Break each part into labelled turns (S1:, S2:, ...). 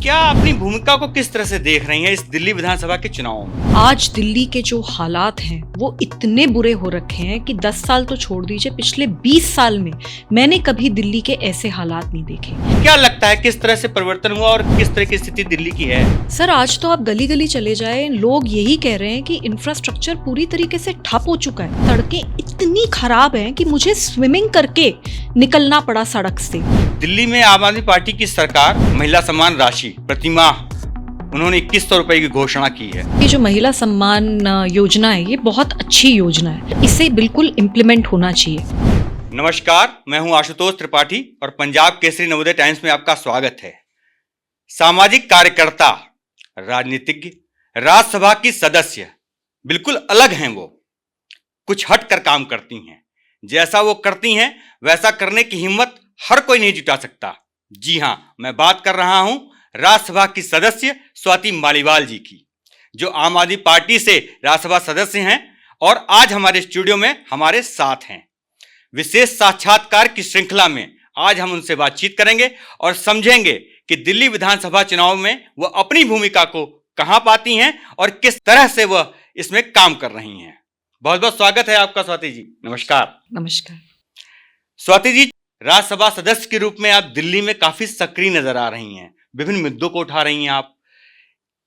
S1: क्या अपनी भूमिका को किस तरह से देख रही हैं इस दिल्ली विधानसभा के चुनाव में?
S2: आज दिल्ली के जो हालात हैं वो इतने बुरे हो रखे हैं कि 10 साल तो छोड़ दीजिए, पिछले 20 साल में मैंने कभी दिल्ली के ऐसे हालात नहीं देखे।
S1: क्या लगता है किस तरह से परिवर्तन हुआ और किस तरह की स्थिति दिल्ली की है?
S2: सर, आज तो आप गली गली चले जाएं, लोग यही कह रहे हैं कि इंफ्रास्ट्रक्चर पूरी तरीके से ठप हो चुका है। सड़कें इतनी खराब हैं कि मुझे स्विमिंग करके निकलना पड़ा सड़क से।
S1: दिल्ली में आम आदमी पार्टी की सरकार महिला सम्मान राशि प्रतिमाह उन्होंने 2100 रुपए की घोषणा की है।
S2: ये जो महिला सम्मान योजना है ये बहुत अच्छी योजना है, इसे बिल्कुल इम्प्लीमेंट होना चाहिए।
S1: नमस्कार, मैं हूं आशुतोष त्रिपाठी और पंजाब केसरी नवोदय टाइम्स में आपका स्वागत है। सामाजिक कार्यकर्ता, राजनीतिज्ञ, राज्यसभा की सदस्य बिल्कुल अलग हैं। वो कुछ हट कर काम करती हैं। जैसा वो करती हैं वैसा करने की हिम्मत हर कोई नहीं जुटा सकता। जी हां, मैं बात कर रहा हूं राज्यसभा की सदस्य स्वाति मालीवाल जी की, जो आम आदमी पार्टी से राज्यसभा सदस्य हैं और आज हमारे स्टूडियो में हमारे साथ हैं। विशेष साक्षात्कार की श्रृंखला में आज हम उनसे बातचीत करेंगे और समझेंगे कि दिल्ली विधानसभा चुनाव में वह अपनी भूमिका को कहां पाती हैं और किस तरह से वह इसमें काम कर रही हैं। बहुत बहुत स्वागत है आपका स्वाति जी। नमस्कार।
S2: नमस्कार।
S1: स्वाति जी, राज्यसभा सदस्य के रूप में आप दिल्ली में काफी सक्रिय नजर आ रही हैं, विभिन्न मुद्दों को उठा रही हैं आप।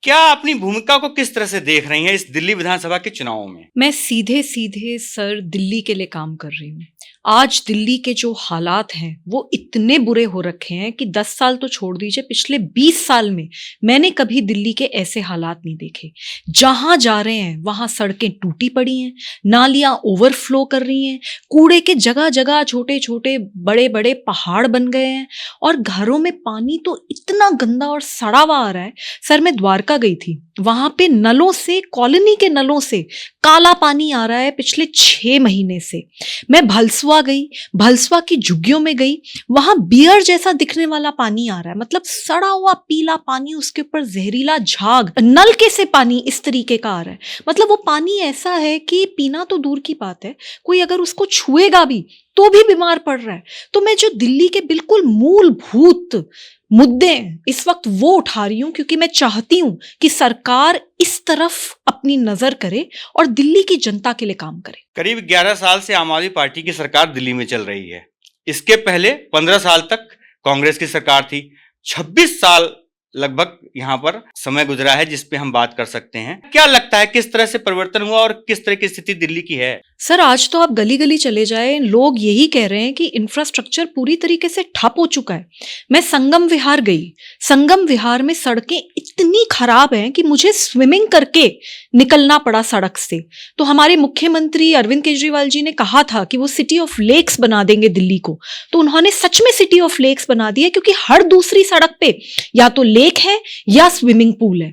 S1: क्या अपनी भूमिका को किस तरह से देख रही हैं इस दिल्ली विधानसभा के चुनाव में?
S2: मैं सीधे सीधे सर दिल्ली के लिए काम कर रही हूँ। आज दिल्ली के जो हालात हैं वो इतने बुरे हो रखे हैं कि 10 साल तो छोड़ दीजिए, पिछले 20 साल में मैंने कभी दिल्ली के ऐसे हालात नहीं देखे। जहां जा रहे हैं वहां सड़कें टूटी पड़ी हैं, नालियां ओवरफ्लो कर रही हैं, कूड़े के जगह जगह छोटे छोटे बड़े बड़े पहाड़ बन गए हैं और घरों में पानी तो इतना गंदा और सड़ा हुआ आ रहा है। सर, मैं द्वारका गई थी, वहां पे नलों से, कॉलोनी के नलों से काला पानी आ रहा है पिछले 6 महीने से। मैं भलसवा गई, भलसवा की झुग्गियों में गई, वहां बियर जैसा दिखने वाला पानी आ रहा है, मतलब सड़ा हुआ पीला पानी, उसके ऊपर जहरीला झाग, नलके से पानी इस तरीके का आ रहा है। मतलब वो पानी ऐसा है कि पीना तो दूर की बात है, कोई अगर उसको छुएगा भी तो भी बीमार पड़ रहा है। तो मैं जो दिल्ली के बिल्कुल मूलभूत मुद्दे इस वक्त वो उठा रही हूं, क्योंकि मैं चाहती हूं कि सरकार इस तरफ अपनी नजर करे और दिल्ली की जनता के लिए काम करे।
S1: करीब 11 साल से आम आदमी पार्टी की सरकार दिल्ली में चल रही है। इसके पहले 15 साल तक कांग्रेस की सरकार थी। 26 साल लगभग यहाँ पर समय गुजरा है जिस पे हम बात कर सकते हैं। क्या लगता है किस तरह से परिवर्तन हुआ और किस तरह की स्थिति दिल्ली की है?
S2: सर, आज तो आप गली गली चले जाएं, लोग यही कह रहे हैं कि इंफ्रास्ट्रक्चर पूरी तरीके से ठप हो चुका है। मैं संगम विहार गई, संगम विहार में सड़कें इतनी खराब हैं कि मुझे स्विमिंग करके निकलना पड़ा सड़क से। तो हमारे मुख्यमंत्री अरविंद केजरीवाल जी ने कहा था कि वो सिटी ऑफ लेक्स बना देंगे दिल्ली को, तो उन्होंने सच में सिटी ऑफ लेक्स बना दिया, क्योंकि हर दूसरी सड़क पे या तो लेक है या स्विमिंग पूल है।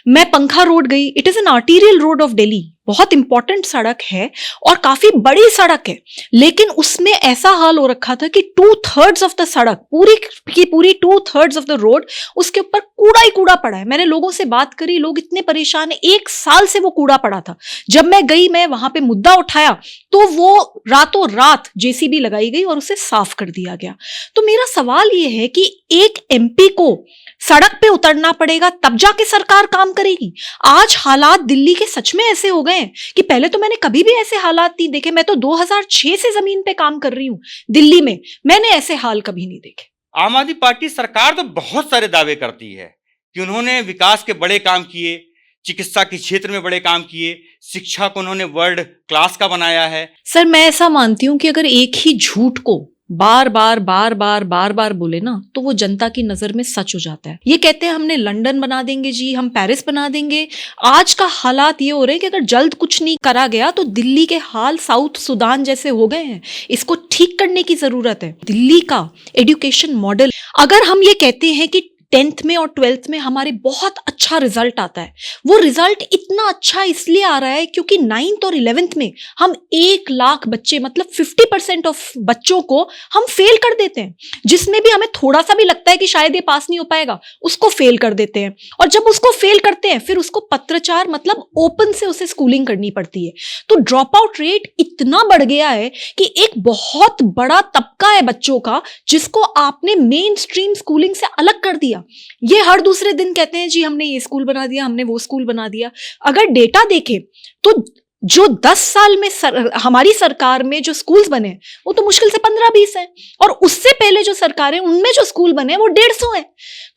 S2: मैं पंखा रोड गई, it is an arterial road of Delhi, बहुत इंपॉर्टेंट सड़क है और काफी बड़ी सड़क है, लेकिन उसमें ऐसा हाल हो रखा था कि 2/3 ऑफ द सड़क, पूरी की पूरी 2/3 ऑफ द रोड, उसके ऊपर कूड़ा ही कूड़ा पड़ा है। मैंने लोगों से बात करी, लोग इतने परेशान है, 1 साल से वो कूड़ा पड़ा था। जब मैं गई, मैं वहां पे मुद्दा उठाया तो वो रातों रात जेसीबी लगाई गई और उसे साफ कर दिया गया। तो मेरा सवाल ये है कि एक एमपी को सड़क पे उतरना पड़ेगा तब जाके सरकार काम करेगी। आज हालात दिल्ली के सच में ऐसे हो गए हैं कि पहले तो मैंने कभी भी ऐसे हालात नहीं देखे। मैं तो 2006 से जमीन पे काम कर रही हूं दिल्ली में, मैंने ऐसे हाल कभी नहीं देखे।
S1: आम आदमी पार्टी सरकार तो बहुत सारे दावे करती है कि उन्होंने विकास के बड़े काम किए, चिकित्सा के क्षेत्र में बड़े काम किए, शिक्षा को उन्होंने वर्ल्ड क्लास का बनाया है।
S2: सर, मैं ऐसा मानती हूं कि अगर एक ही झूठ को बार बार बोले ना तो वो जनता की नजर में सच हो जाता है। ये कहते हैं हमने लंदन बना देंगे जी, हम पेरिस बना देंगे। आज का हालात ये हो रहे हैं कि अगर जल्द कुछ नहीं करा गया तो दिल्ली के हाल साउथ सुदान जैसे हो गए हैं। इसको ठीक करने की जरूरत है। दिल्ली का एजुकेशन मॉडल, अगर हम ये कहते हैं कि 10th में और 12th में हमारे बहुत अच्छा रिजल्ट आता है, वो रिजल्ट इतना अच्छा इसलिए आ रहा है क्योंकि 9th और 11th में हम 1 लाख बच्चे, मतलब 50% ऑफ बच्चों को हम फेल कर देते हैं। जिसमें भी हमें थोड़ा सा भी लगता है कि शायद ये पास नहीं हो पाएगा, उसको फेल कर देते हैं। और जब उसको फेल करते हैं फिर उसको पत्राचार, मतलब ओपन से उसे स्कूलिंग करनी पड़ती है। तो ड्रॉप आउट रेट इतना बढ़ गया है कि एक बहुत बड़ा तबका है बच्चों का जिसको आपने मेन स्ट्रीम स्कूलिंग से अलग कर दिया। ये हर दूसरे दिन कहते हैं जी हमने ये स्कूल बना दिया, हमने वो स्कूल बना दिया। अगर डेटा देखें तो जो 10 साल में हमारी सरकार में जो स्कूल्स बने वो तो मुश्किल से 15-20 हैं, और उससे पहले जो सरकारें उनमें जो स्कूल बने वो 150 हैं।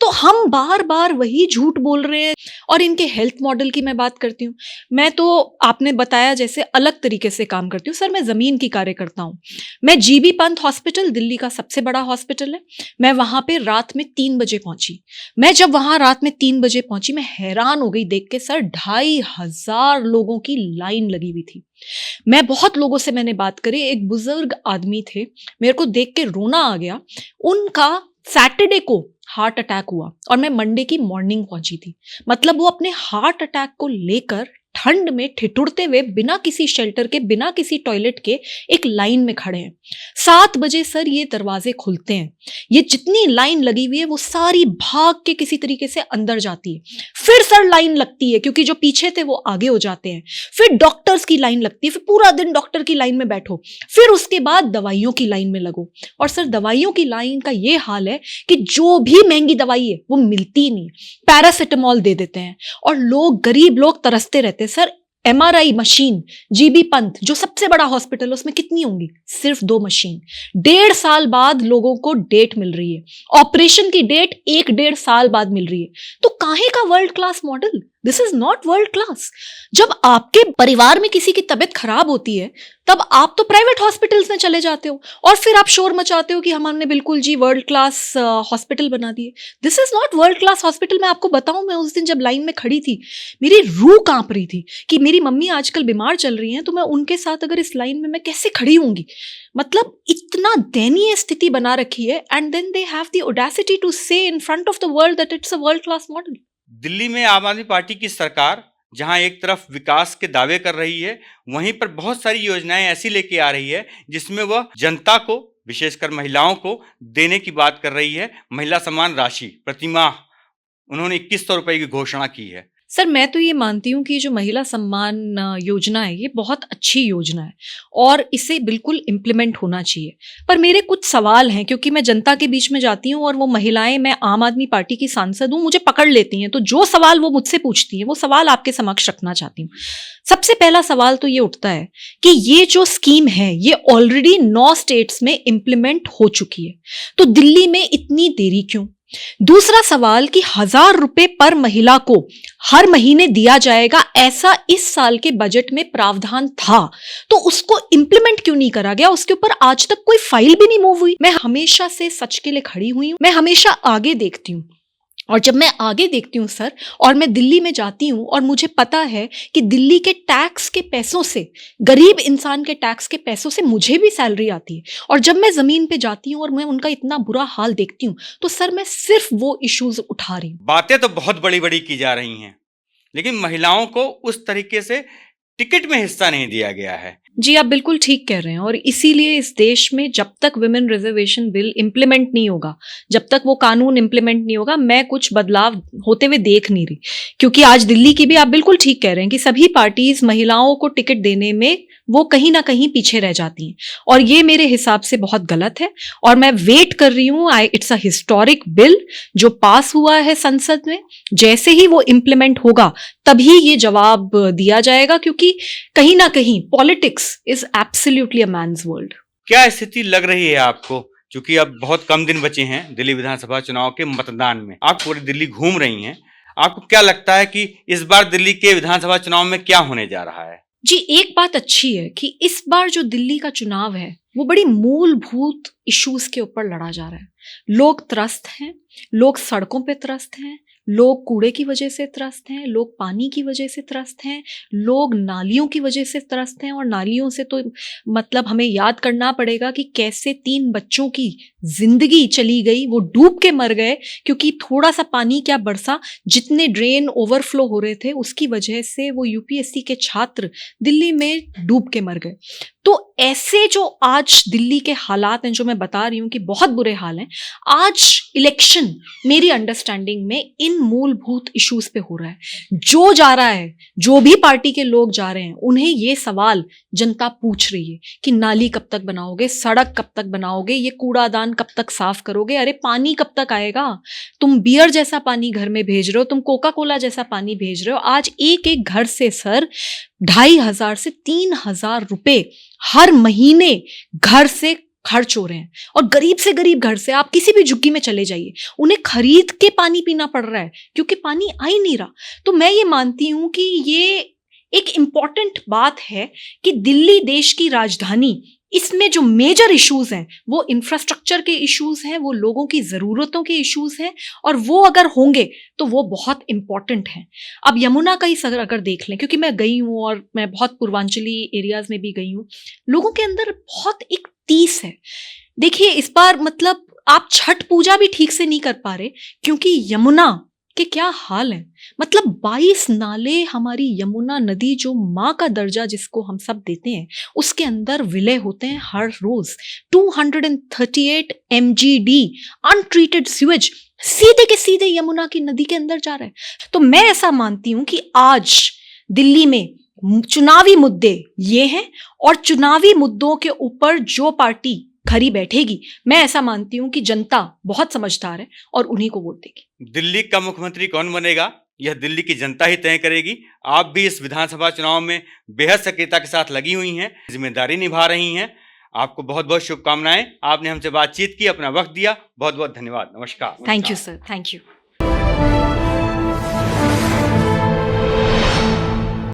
S2: तो हम बार बार वही झूठ बोल रहे हैं। और इनके हेल्थ मॉडल की मैं बात करती हूँ, मैं तो आपने बताया जैसे अलग तरीके से काम करती हूँ सर, मैं जमीन की कार्यकर्ता हूँ। मैं जीबी पंत हॉस्पिटल, दिल्ली का सबसे बड़ा हॉस्पिटल है, मैं वहां पे रात में 3 बजे पहुंची। मैं जब वहां रात में 3 बजे पहुंची, मैं हैरान हो गई देख के सर, 2500 लोगों की लाइन लगी हुई थी। मैं बहुत लोगों से मैंने बात करी, एक बुजुर्ग आदमी थे, मेरे को देख के रोना आ गया। उनका सैटरडे को हार्ट अटैक हुआ और मैं मंडे की मॉर्निंग पहुंची थी। मतलब वो अपने हार्ट अटैक को लेकर ठंड में ठिठुरते हुए बिना किसी शेल्टर के, बिना किसी टॉयलेट के एक लाइन में खड़े हैं। 7 बजे सर ये दरवाजे खुलते हैं, ये जितनी लाइन लगी हुई है वो सारी भाग के किसी तरीके से अंदर जाती है। फिर सर लाइन लगती है क्योंकि जो पीछे थे वो आगे हो जाते हैं। फिर डॉक्टर्स की लाइन लगती है, फिर पूरा दिन डॉक्टर की लाइन में बैठो। फिर उसके बाद दवाइयों की लाइन में लगो। और सर दवाइयों की लाइन का ये हाल है कि जो भी महंगी दवाई है वो मिलती नहीं, पैरासिटामॉल दे देते हैं और लोग, गरीब लोग तरसते रहते हैं। Sir MRI machine GB Pant जो सबसे बड़ा हॉस्पिटल, उसमें कितनी होंगी? सिर्फ 2 मशीन। 1.5 साल बाद लोगों को डेट मिल रही है, ऑपरेशन की डेट 1-1.5 साल बाद मिल रही है। तो काहे का world class model? This is not world class. जब आपके परिवार में किसी की तबीयत खराब होती है तब आप तो प्राइवेट हॉस्पिटल्स में चले जाते हो और फिर आप शोर मचाते हो कि हमने बिल्कुल जी वर्ल्ड क्लास हॉस्पिटल बना दिए। This is not world class hospital. मैं आपको बताऊं, मैं उस दिन जब लाइन में खड़ी थी मेरी रूह कांप रही थी कि मेरी मम्मी आजकल बीमार चल रही हैं, तो मैं उनके साथ अगर इस लाइन में मैं कैसे खड़ी होंगी। मतलब इतना दयनीय स्थिति बना रखी है, and then they have the audacity to say in front of the world that it's a world class model.
S1: Delhi में आम आदमी पार्टी की सरकार जहां एक तरफ विकास के दावे कर रही है, वहीं पर बहुत सारी योजनाएं ऐसी लेके आ रही है जिसमें वह जनता को, विशेषकर महिलाओं को देने की बात कर रही है। महिला सम्मान राशि प्रतिमाह उन्होंने 2100 रुपए की घोषणा की है।
S2: सर मैं तो ये मानती हूँ कि जो महिला सम्मान योजना है ये बहुत अच्छी योजना है और इसे बिल्कुल इम्प्लीमेंट होना चाहिए। पर मेरे कुछ सवाल हैं, क्योंकि मैं जनता के बीच में जाती हूँ और वो महिलाएं, मैं आम आदमी पार्टी की सांसद हूँ, मुझे पकड़ लेती हैं। तो जो सवाल वो मुझसे पूछती हैं वो सवाल आपके समक्ष रखना चाहती हूँ। सबसे पहला सवाल तो ये उठता है कि ये जो स्कीम है ये ऑलरेडी 9 स्टेट्स में इम्प्लीमेंट हो चुकी है, तो दिल्ली में इतनी देरी क्यों? दूसरा सवाल कि 1000 रुपए पर महिला को हर महीने दिया जाएगा, ऐसा इस साल के बजट में प्रावधान था, तो उसको इंप्लीमेंट क्यों नहीं करा गया? उसके ऊपर आज तक कोई फाइल भी नहीं मूव हुई। मैं हमेशा से सच के लिए खड़ी हुई हूं, मैं हमेशा आगे देखती हूं, और जब मैं आगे देखती हूँ सर, और मैं दिल्ली में जाती हूँ और मुझे पता है कि दिल्ली के टैक्स के पैसों से, गरीब इंसान के टैक्स के पैसों से मुझे भी सैलरी आती है, और जब मैं जमीन पे जाती हूँ और मैं उनका इतना बुरा हाल देखती हूँ, तो सर मैं सिर्फ वो इश्यूज उठा रही हूँ।
S1: बातें तो बहुत बड़ी बड़ी की जा रही हैं, लेकिन महिलाओं को उस तरीके से टिकट में हिस्सा नहीं दिया गया है।
S2: जी आप बिल्कुल ठीक कह रहे हैं, और इसीलिए इस देश में जब तक विमेन रिजर्वेशन बिल इम्प्लीमेंट नहीं होगा, जब तक वो कानून इम्प्लीमेंट नहीं होगा, मैं कुछ बदलाव होते हुए देख नहीं रही। क्योंकि आज दिल्ली की भी आप बिल्कुल ठीक कह रहे हैं कि सभी पार्टीज महिलाओं को टिकट देने में वो कहीं ना कहीं पीछे रह जाती हैं, और ये मेरे हिसाब से बहुत गलत है। और मैं वेट कर रही हूँ, इट्स अ हिस्टोरिक बिल जो पास हुआ है संसद में, जैसे ही वो इम्प्लीमेंट होगा तभी ये जवाब दिया जाएगा, क्योंकि कहीं ना कहीं politics is absolutely a man's world.
S1: क्या स्थिति लग रही है आपको, क्योंकि अब बहुत कम दिन बचे हैं दिल्ली विधानसभा चुनाव के मतदान में, आप पूरी दिल्ली घूम रही हैं, आपको क्या लगता है कि इस बार दिल्ली के विधानसभा चुनाव में क्या होने जा रहा है?
S2: जी एक बात अच्छी है कि इस बार जो दिल्ली का चुनाव है वो बड़ी मूलभूत इश्यूज के ऊपर लड़ा जा रहा है। लोग त्रस्त हैं, लोग सड़कों पे त्रस्त हैं, लोग कूड़े की वजह से त्रस्त हैं, लोग पानी की वजह से त्रस्त हैं, लोग नालियों की वजह से त्रस्त हैं। और नालियों से तो मतलब हमें याद करना पड़ेगा कि कैसे 3 बच्चों की जिंदगी चली गई, वो डूब के मर गए, क्योंकि थोड़ा सा पानी क्या बरसा, जितने ड्रेन ओवरफ्लो हो रहे थे उसकी वजह से वो यूपीएससी के छात्र दिल्ली में डूब के मर गए। तो ऐसे जो आज दिल्ली के हालात हैं, जो मैं बता रही हूँ कि बहुत बुरे हाल हैं, आज इलेक्शन डिस्कशन मेरी अंडरस्टैंडिंग में इन मूलभूत इश्यूज पे हो रहा है। जो जा रहा है, जो भी पार्टी के लोग जा रहे हैं, उन्हें ये सवाल जनता पूछ रही है कि नाली कब तक बनाओगे, सड़क कब तक बनाओगे, ये कूड़ादान कब तक साफ करोगे, अरे पानी कब तक आएगा। तुम बियर जैसा पानी घर में भेज रहे हो, तुम कोका कोला जैसा पानी भेज रहे हो। आज एक एक घर से सर 2,500 से 3,000 रुपए हर महीने घर से खर्च हो रहे हैं। और गरीब से गरीब घर से आप किसी भी झुग्गी में चले जाइए, उन्हें खरीद के पानी पीना पड़ रहा है क्योंकि पानी आ ही नहीं रहा। तो मैं ये मानती हूं कि ये एक इम्पॉर्टेंट बात है कि दिल्ली देश की राजधानी, इसमें जो मेजर इश्यूज हैं वो इंफ्रास्ट्रक्चर के इश्यूज हैं, वो लोगों की ज़रूरतों के इश्यूज हैं, और वो अगर होंगे तो वो बहुत इंपॉर्टेंट हैं। अब यमुना का ही अगर देख लें, क्योंकि मैं गई हूँ और मैं बहुत पूर्वांचली एरियाज में भी गई हूँ, लोगों के अंदर बहुत एक तीस है। देखिए इस बार मतलब आप छठ पूजा भी ठीक से नहीं कर पा रहे क्योंकि यमुना के क्या हाल है। मतलब 22 नाले, हमारी यमुना नदी जो माँ का दर्जा जिसको हम सब देते हैं, उसके अंदर विलय होते हैं हर रोज। 238 MGD अनट्रीटेड सीवेज सीधे के सीधे यमुना की नदी के अंदर जा रहा है। तो मैं ऐसा मानती हूं कि आज दिल्ली में चुनावी मुद्दे ये हैं, और चुनावी मुद्दों के ऊपर जो पार्टी खरी बैठेगी, मैं ऐसा मानती हूं कि जनता बहुत समझदार है और उन्हीं को वोट देगी।
S1: दिल्ली का मुख्यमंत्री कौन बनेगा, यह दिल्ली की जनता ही तय करेगी। आप भी इस विधानसभा चुनाव में बेहद सक्रियता के साथ लगी हुई हैं, जिम्मेदारी निभा रही हैं। आपको बहुत बहुत शुभकामनाएं। आपने हमसे बातचीत की, अपना वक्त दिया, बहुत बहुत धन्यवाद। नमस्कार।
S2: Thank you sir, thank you.